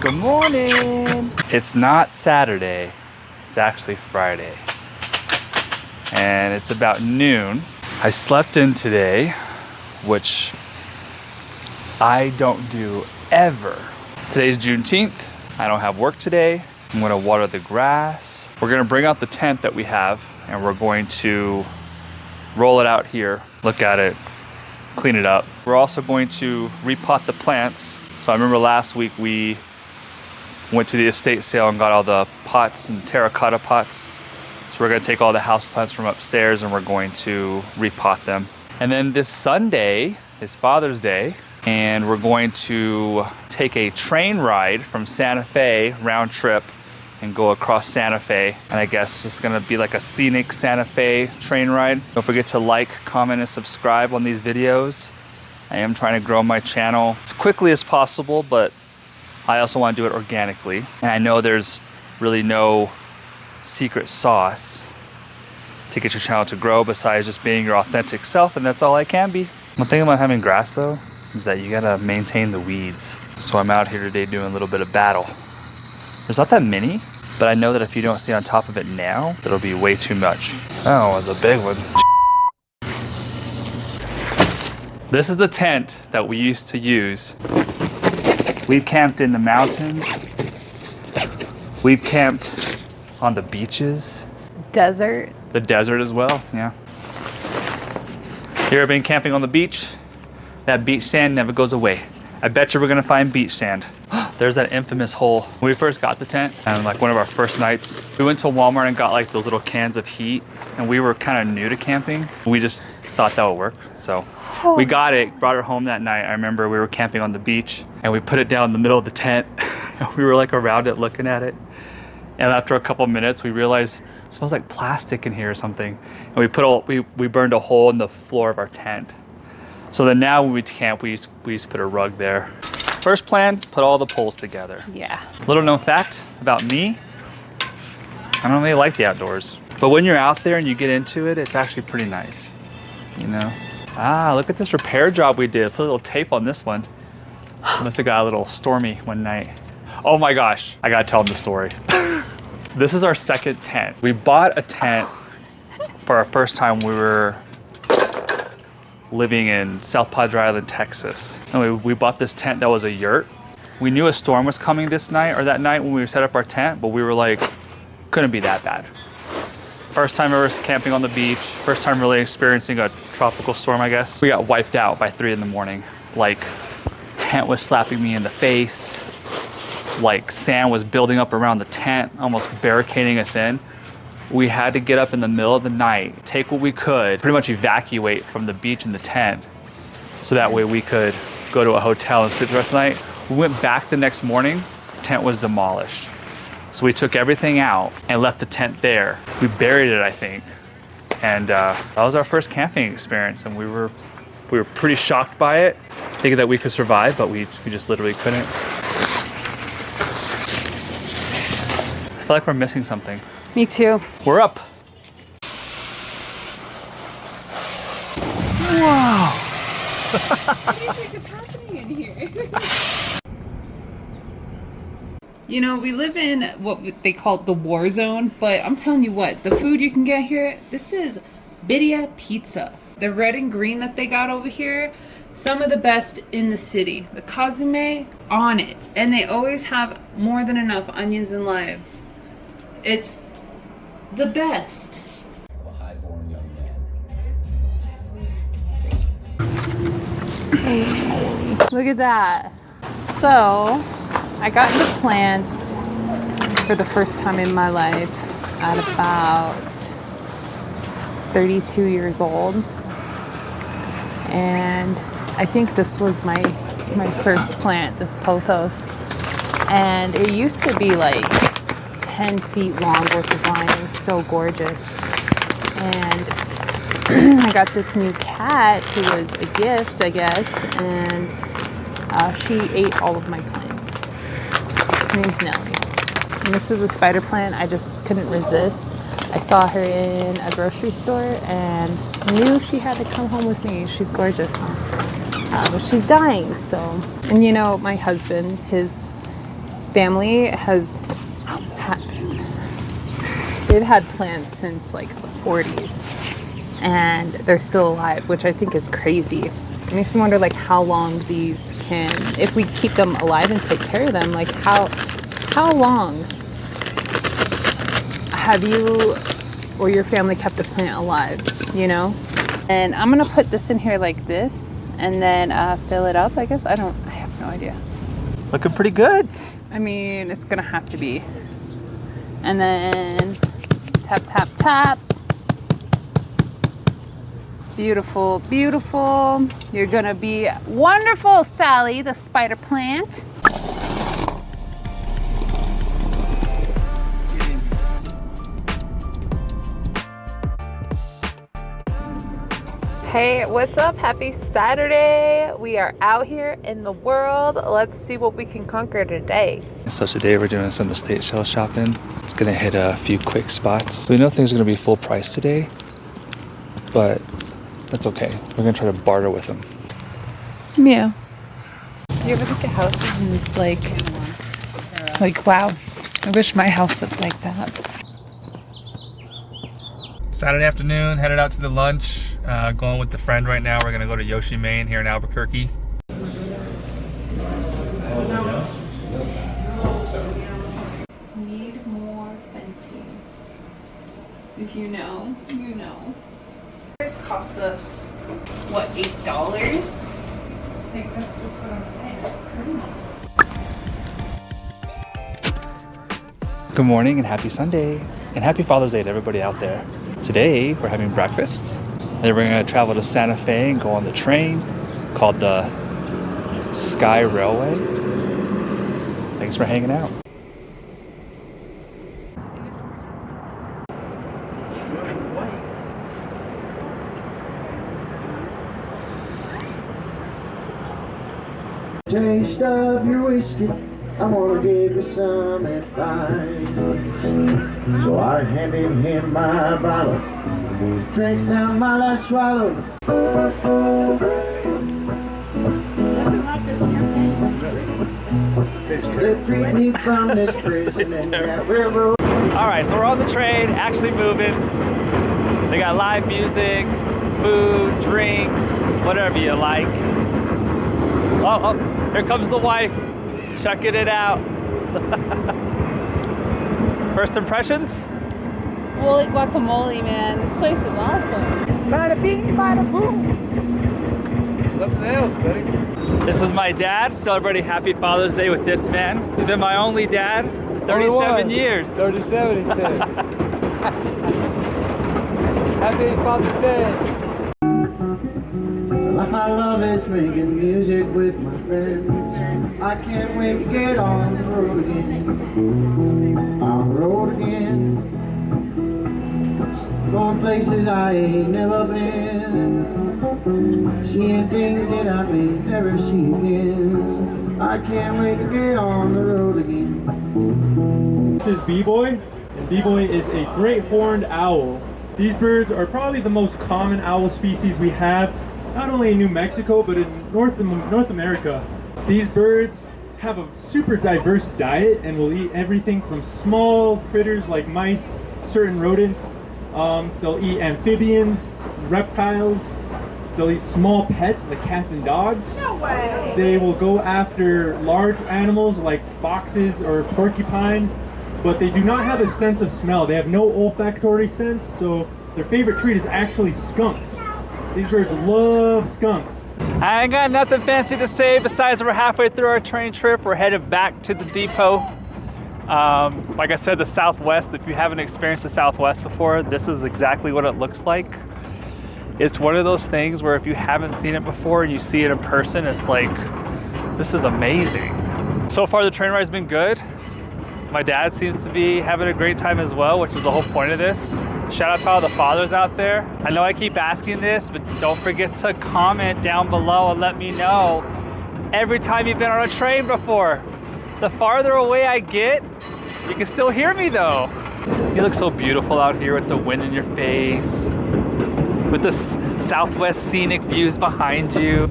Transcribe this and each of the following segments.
Good morning. It's not Saturday, it's actually Friday. And it's about noon. I slept in today, which I don't do ever. Today's Juneteenth. I don't have work today. I'm gonna water the grass. We're gonna bring out the tent that we have and we're going to roll it out here, look at it, clean it up. We're also going to repot the plants. So I remember last week we went to the estate sale and got all the pots and terracotta pots. So we're gonna take all the houseplants from upstairs and we're going to repot them. And then this Sunday is Father's Day, and we're going to take a train ride from Santa Fe, round trip, and go across Santa Fe. And I guess it's gonna be like a scenic Santa Fe train ride. Don't forget to like, comment, and subscribe on these videos. I am trying to grow my channel as quickly as possible, but I also want to do it organically. And I know there's really no secret sauce to get your channel to grow besides just being your authentic self, and that's all I can be. One thing about having grass though is that you gotta maintain the weeds. So I'm out here today doing a little bit of battle. There's not that many, but I know that if you don't stay on top of it now, it'll be way too much. Oh, it was a big one. This is the tent that we used to use. We've camped in the mountains. We've camped on the beaches. Desert. The desert as well, yeah. You ever been camping on the beach? That beach sand never goes away. I bet you we're gonna find beach sand. There's that infamous hole. When we first got the tent, and like one of our first nights, we went to Walmart and got like those little cans of heat, and we were kind of new to camping. We just thought that would work, so we got it, brought it home that night. I remember we were camping on the beach, and we put it down in the middle of the tent, and we were like around it looking at it. And after a couple minutes, we realized it smells like plastic in here or something. And we burned a hole in the floor of our tent. So then now when we camp, we used to put a rug there. First plan, put all the poles together. Yeah. Little known fact about me, I don't really like the outdoors. But when you're out there and you get into it, it's actually pretty nice, you know? Ah, look at this repair job we did. Put a little tape on this one. Must have got a little stormy one night. Oh my gosh, I gotta tell them the story. This is our second tent. We bought a tent for our first time. We were living in South Padre Island, Texas. And we bought this tent that was a yurt. We knew a storm was coming this night or that night when we set up our tent, but we were like, couldn't be that bad. First time ever camping on the beach. First time really experiencing a tropical storm, I guess. We got wiped out by 3 in the morning. Like, tent was slapping me in the face. Like sand was building up around the tent, almost barricading us in. We had to get up in the middle of the night, take what we could, pretty much evacuate from the beach and the tent, so that way we could go to a hotel and sleep the rest of the night. We went back the next morning, tent was demolished. So we took everything out and left the tent there. We buried it, I think. And that was our first camping experience, and we were pretty shocked by it, thinking that we could survive, but we just literally couldn't. I feel like we're missing something. Me too. We're up. Wow. What do you think is happening in here? You know, we live in what they call the war zone, but I'm telling you what, the food you can get here, this is birria pizza. The red and green that they got over here, some of the best in the city. The kazume on it, and they always have more than enough onions and limes. It's the best. A high-born young man. Look at that. So, I got into plants for the first time in my life at about 32 years old. And I think this was my first plant, this pothos. And it used to be like 10 feet long worth of vine. It was so gorgeous. And I got this new cat who was a gift, I guess, and she ate all of my plants. Her name's Nellie. And this is a spider plant. I just couldn't resist. I saw her in a grocery store and knew she had to come home with me. She's gorgeous, huh? But she's dying, so. And you know, my husband, family they've had plants since like the 40s, and they're still alive, which I think is crazy. It makes me wonder like how long these can, if we keep them alive and take care of them, like how long have you or your family kept a plant alive, you know? And I'm gonna put this in here like this and then fill it up, I guess. I have no idea. Looking pretty good. I mean, it's gonna have to be. And then tap, tap, tap. Beautiful, beautiful. You're gonna be wonderful, Sally, the spider plant. Hey, what's up? Happy Saturday. We are out here in the world. Let's see what we can conquer today. So today we're doing some estate sale shopping. It's gonna hit a few quick spots. So we know things are gonna be full price today, but that's okay. We're gonna try to barter with them. Yeah. You ever look at houses and like, wow, I wish my house looked like that. Saturday afternoon, headed out to the lunch. Going with the friend right now. We're gonna go to Yoshi Main here in Albuquerque. Need more fencing. If you know, you know. This cost us, what, $8? I think that's just what I'm saying. It's criminal. Good morning and happy Sunday. And happy Father's Day to everybody out there. Today, we're having breakfast. Then we're gonna travel to Santa Fe and go on the train called the Sky Railway. Thanks for hanging out. Taste of your whiskey, I wanna give you some advice. So I handed him my bottle, drank down my last swallow. They freed me from this prison and that railroad. All right, so we're on the train, actually moving. They got live music, food, drinks, whatever you like. Oh, here comes the wife, checking it out. First impressions? Holy guacamole, man. This place is awesome. Bada bing, bada boom. Something else, buddy. This is my dad, celebrating Happy Father's Day with this man. He's been my only dad, 37 years. 37, he said. Happy Father's Day. My love is making music with my friends. I can't wait to get on the road again. On the road again. Going places I ain't never been. Seeing things that I may never see again. I can't wait to get on the road again. This is B-Boy, and B-Boy is a great horned owl. These birds are probably the most common owl species we have, not only in New Mexico, but in North America. These birds have a super diverse diet and will eat everything from small critters like mice, certain rodents. They'll eat amphibians, reptiles. They'll eat small pets like cats and dogs. No way! They will go after large animals like foxes or porcupine, but they do not have a sense of smell. They have no olfactory sense, so their favorite treat is actually skunks. These birds love skunks. I ain't got nothing fancy to say besides we're halfway through our train trip. We're headed back to the depot. Like I said, the Southwest, if you haven't experienced the Southwest before, this is exactly what it looks like. It's one of those things where if you haven't seen it before and you see it in person, it's like, this is amazing. So far the train ride's been good. My dad seems to be having a great time as well, which is the whole point of this. Shout out to all the fathers out there. I know I keep asking this, but don't forget to comment down below and let me know every time you've been on a train before. The farther away I get, you can still hear me though. You look so beautiful out here with the wind in your face, with the Southwest scenic views behind you.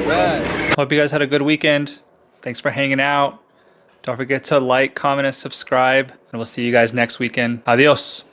Right. Hope you guys had a good weekend. Thanks for hanging out. Don't forget to like, comment, and subscribe. And we'll see you guys next weekend. Adios.